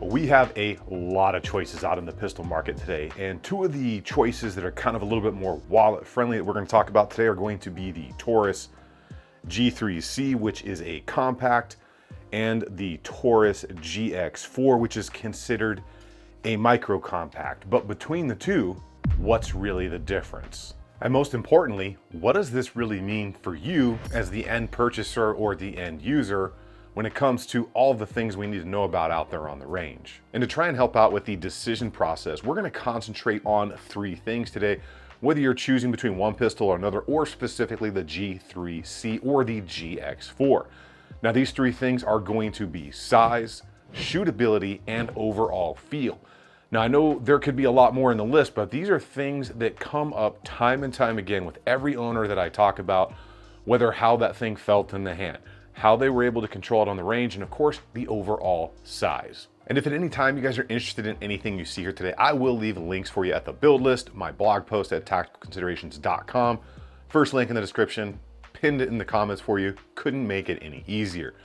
We have a lot of choices out in the pistol market today, and two of the choices that are kind of a little bit more wallet friendly that we're going to talk about today are going to be the Taurus G3C, which is a compact, and the Taurus GX4, which is considered a micro compact. But between the two, what's really the difference? And most importantly, what does this really mean for you as the end purchaser or the end user when it comes to all the things we need to know about out there on the range? And to try and help out with the decision process, we're going to concentrate on three things today, whether you're choosing between one pistol or another, or specifically the G3C or the GX4. Now, these three things are going to be size, shootability, and overall feel. Now, I know there could be a lot more in the list, but these are things that come up time and time again with every owner that I talk about, whether how that thing felt in the hand, how they were able to control it on the range, and of course, the overall size. And if at any time you guys are interested in anything you see here today, I will leave links for you at the build list, my blog post at tacticalconsiderations.com. First link in the description, pinned it in the comments for you. Couldn't make it any easier.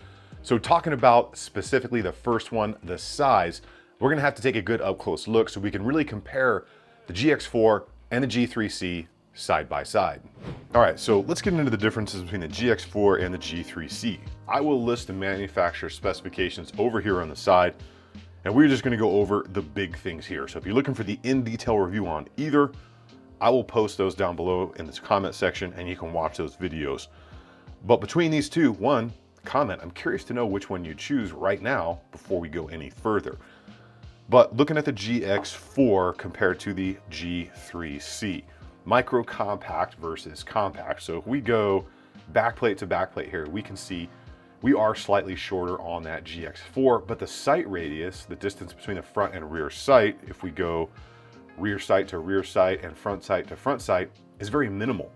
So talking about specifically the first one, the size, we're gonna have to take a good up close look so we can really compare the GX4 and the G3C side by side. All right, so let's get into the differences between the GX4 and the G3C. I will list the manufacturer specifications over here on the side, and we're just gonna go over the big things here. So if you're looking for the in-detail review on either, I will post those down below in this comment section and you can watch those videos. But between these two, one, comment. I'm curious to know which one you choose right now before we go any further. But looking at the GX4 compared to the G3C, micro compact versus compact. So if we go backplate to backplate here, we can see we are slightly shorter on that GX4, but the sight radius, the distance between the front and rear sight, if we go rear sight to rear sight and front sight to front sight, is very minimal.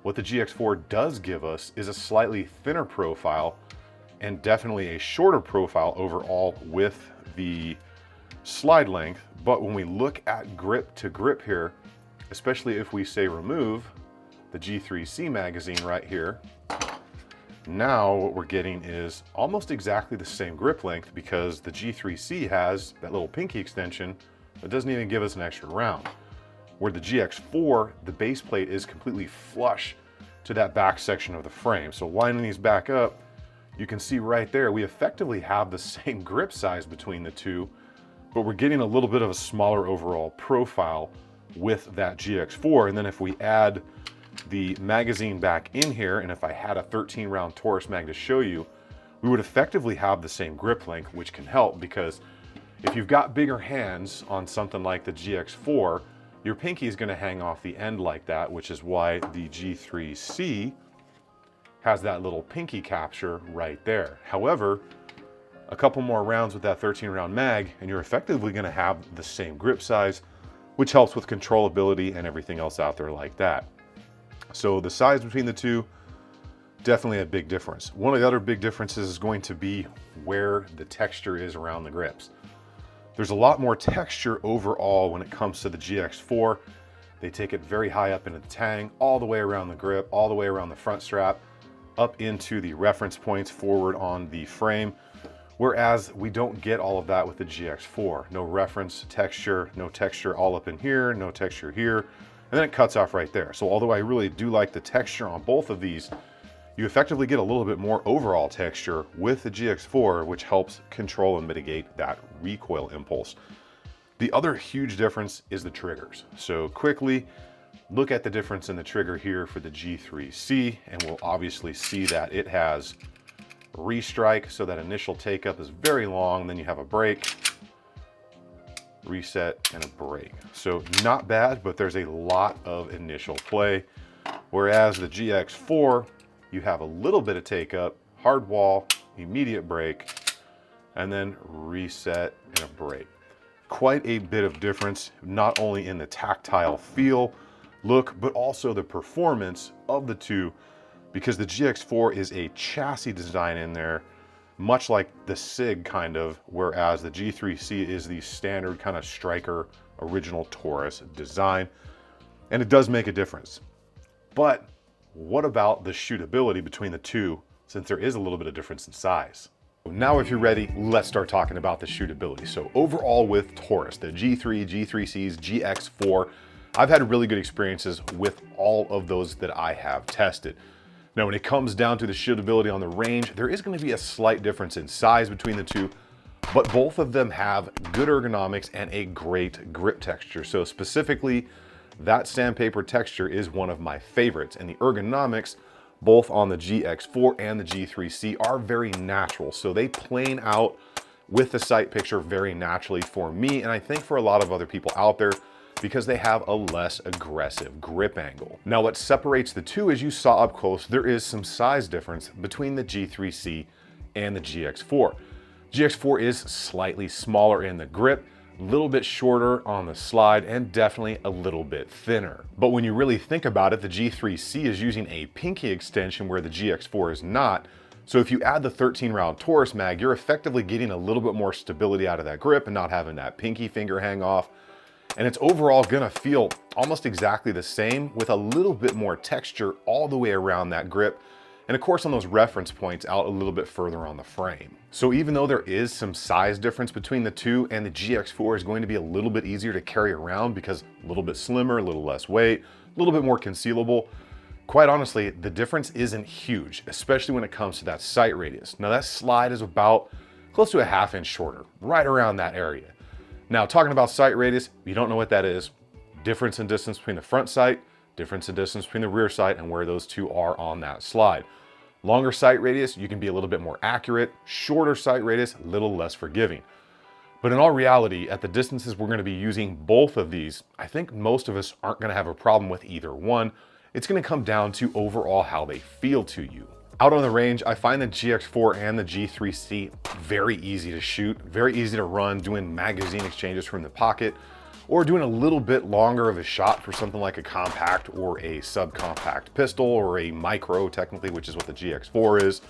What the GX4 does give us is a slightly thinner profile and definitely a shorter profile overall with the slide length. But when we look at grip to grip here, especially if we say remove the G3C magazine right here, now what we're getting is almost exactly the same grip length, because the G3C has that little pinky extension that doesn't even give us an extra round. Where the GX4, the base plate is completely flush to that back section of the frame. So lining these back up, you can see right there, we effectively have the same grip size between the two, but we're getting a little bit of a smaller overall profile with that GX4. And then if we add the magazine back in here, and if I had a 13 round Taurus mag to show you, we would effectively have the same grip length, which can help, because if you've got bigger hands on something like the GX4, your pinky is going to hang off the end like that, which is why the G3C has that little pinky capture right there. However, a couple more rounds with that 13 round mag and you're effectively going to have the same grip size, which helps with controllability and everything else out there like that. So the size between the two, definitely a big difference. One of the other big differences is going to be where the texture is around the grips. There's a lot more texture overall when it comes to the GX4. They take it very high up into the tang, all the way around the grip, all the way around the front strap, up into the reference points forward on the frame. Whereas we don't get all of that with the GX4. No reference texture, no texture all up in here, no texture here, and then it cuts off right there. So although I really do like the texture on both of these, you effectively get a little bit more overall texture with the GX4, which helps control and mitigate that recoil impulse. The other huge difference is the triggers. So quickly look at the difference in the trigger here for the G3C, and we'll obviously see that it has restrike, so that initial take up is very long, then you have a break, reset, and a break. So not bad, but there's a lot of initial play. Whereas the GX4, you have a little bit of take up, hard wall, immediate break, and then reset and a break. Quite a bit of difference, not only in the tactile feel, look, but also the performance of the two, because the GX4 is a chassis design in there, much like the SIG kind of, whereas the G3C is the standard kind of striker original Taurus design. And it does make a difference. But what about the shootability between the two, since there is a little bit of difference in size? Now, if you're ready, let's start talking about the shootability. So overall with Taurus, the G3, G3Cs, GX4, I've had really good experiences with all of those that I have tested. Now, when it comes down to the shootability on the range, there is going to be a slight difference in size between the two, but both of them have good ergonomics and a great grip texture. So specifically, that sandpaper texture is one of my favorites, and the ergonomics, both on the GX4 and the G3C, are very natural. So they plane out with the sight picture very naturally for me, and I think for a lot of other people out there, because they have a less aggressive grip angle. Now, what separates the two, as you saw up close, there is some size difference between the G3C and the GX4. GX4 is slightly smaller in the grip, a little bit shorter on the slide, and definitely a little bit thinner. But when you really think about it, the G3C is using a pinky extension where the GX4 is not. So if you add the 13-round Taurus mag, you're effectively getting a little bit more stability out of that grip and not having that pinky finger hang off. And it's overall gonna feel almost exactly the same with a little bit more texture all the way around that grip. And of course on those reference points out a little bit further on the frame. So even though there is some size difference between the two, and the GX4 is going to be a little bit easier to carry around because a little bit slimmer, a little less weight, a little bit more concealable, quite honestly, the difference isn't huge, especially when it comes to that sight radius. Now that slide is about close to a ½ inch shorter, right around that area. Now, talking about sight radius, if you don't know what that is, difference in distance between the front sight, difference in distance between the rear sight, and where those two are on that slide. Longer sight radius, you can be a little bit more accurate. Shorter sight radius, a little less forgiving. But in all reality, at the distances we're going to be using both of these, I think most of us aren't going to have a problem with either one. It's going to come down to overall how they feel to you. Out on the range, I find the GX4 and the G3C very easy to shoot, very easy to run, doing magazine exchanges from the pocket, or doing a little bit longer of a shot for something like a compact or a subcompact pistol, or a micro technically, which is what the GX4 is.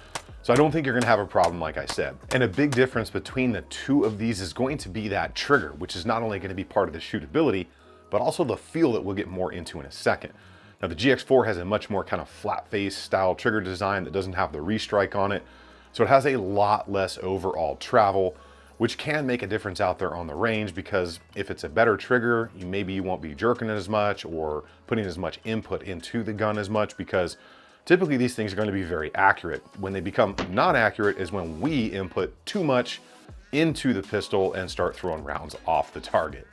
So I don't think you're gonna have a problem, like I said. And a big difference between the two of these is going to be that trigger, which is not only gonna be part of the shootability, but also the feel that we'll get more into in a second. Now the GX4 has a much more kind of flat face style trigger design that doesn't have the restrike on it. So it has a lot less overall travel, which can make a difference out there on the range, because if it's a better trigger, maybe you won't be jerking it as much or putting as much input into the gun as much, because typically these things are going to be very accurate. When they become not accurate is when we input too much into the pistol and start throwing rounds off the target.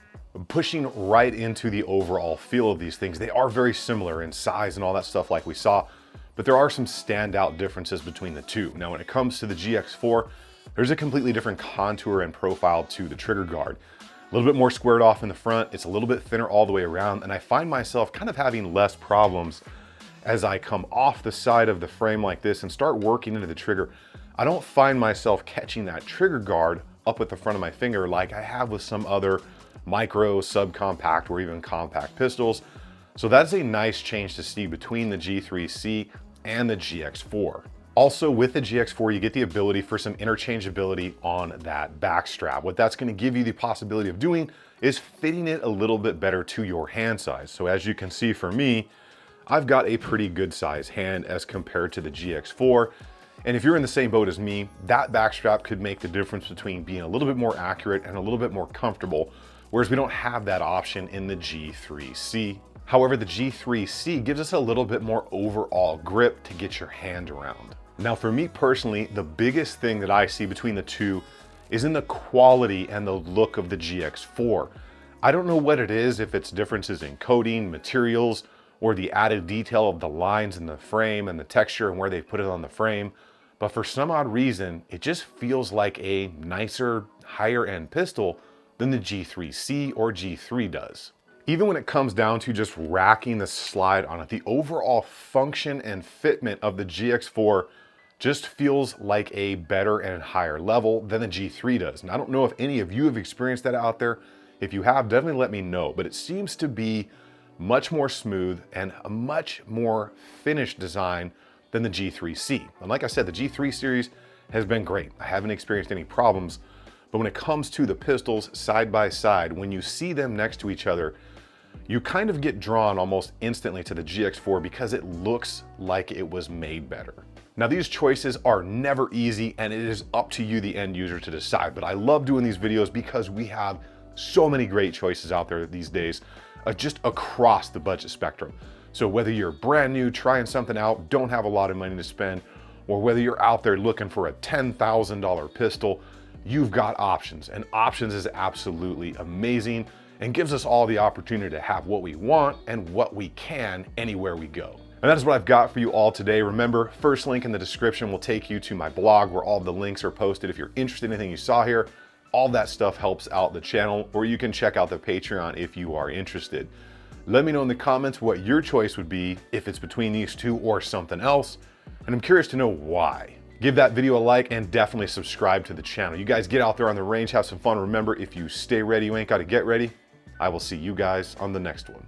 Pushing right into the overall feel of these things, they are very similar in size and all that stuff like we saw, but there are some standout differences between the two. Now, when it comes to the GX4, there's a completely different contour and profile to the trigger guard. A little bit more squared off in the front, it's a little bit thinner all the way around, and I find myself kind of having less problems as I come off the side of the frame like this and start working into the trigger. I don't find myself catching that trigger guard up at the front of my finger like I have with some other micro, subcompact, or even compact pistols. So that's a nice change to see between the G3C and the GX4. Also, with the GX4, you get the ability for some interchangeability on that back strap. What that's going to give you the possibility of doing is fitting it a little bit better to your hand size. So as you can see for me, I've got a pretty good size hand as compared to the GX4. And if you're in the same boat as me, that back strap could make the difference between being a little bit more accurate and a little bit more comfortable, whereas we don't have that option in the G3C. However, the G3C gives us a little bit more overall grip to get your hand around. Now, for me personally, the biggest thing that I see between the two is in the quality and the look of the GX4. I don't know what it is, if it's differences in coating, materials, or the added detail of the lines in the frame and the texture and where they put it on the frame, but for some odd reason, it just feels like a nicer, higher end pistol than the G3C or G3 does. Even when it comes down to just racking the slide on it, the overall function and fitment of the GX4 just feels like a better and higher level than the G3 does. And I don't know if any of you have experienced that out there. If you have, definitely let me know, but it seems to be much more smooth and a much more finished design than the G3C. And like I said, the G3 series has been great. I haven't experienced any problems, but when it comes to the pistols side by side, when you see them next to each other, you kind of get drawn almost instantly to the GX4 because it looks like it was made better. Now these choices are never easy and it is up to you, the end user, to decide. But I love doing these videos because we have so many great choices out there these days, just across the budget spectrum. So whether you're brand new, trying something out, don't have a lot of money to spend, or whether you're out there looking for a $10,000 pistol, you've got options. And options is absolutely amazing and gives us all the opportunity to have what we want and what we can anywhere we go. And that is what I've got for you all today. Remember, first link in the description will take you to my blog where all the links are posted. If you're interested in anything you saw here, all that stuff helps out the channel, or you can check out the Patreon if you are interested. Let me know in the comments what your choice would be, if it's between these two or something else, and I'm curious to know why. Give that video a like and definitely subscribe to the channel. You guys get out there on the range, have some fun. Remember, if you stay ready, you ain't got to get ready. I will see you guys on the next one.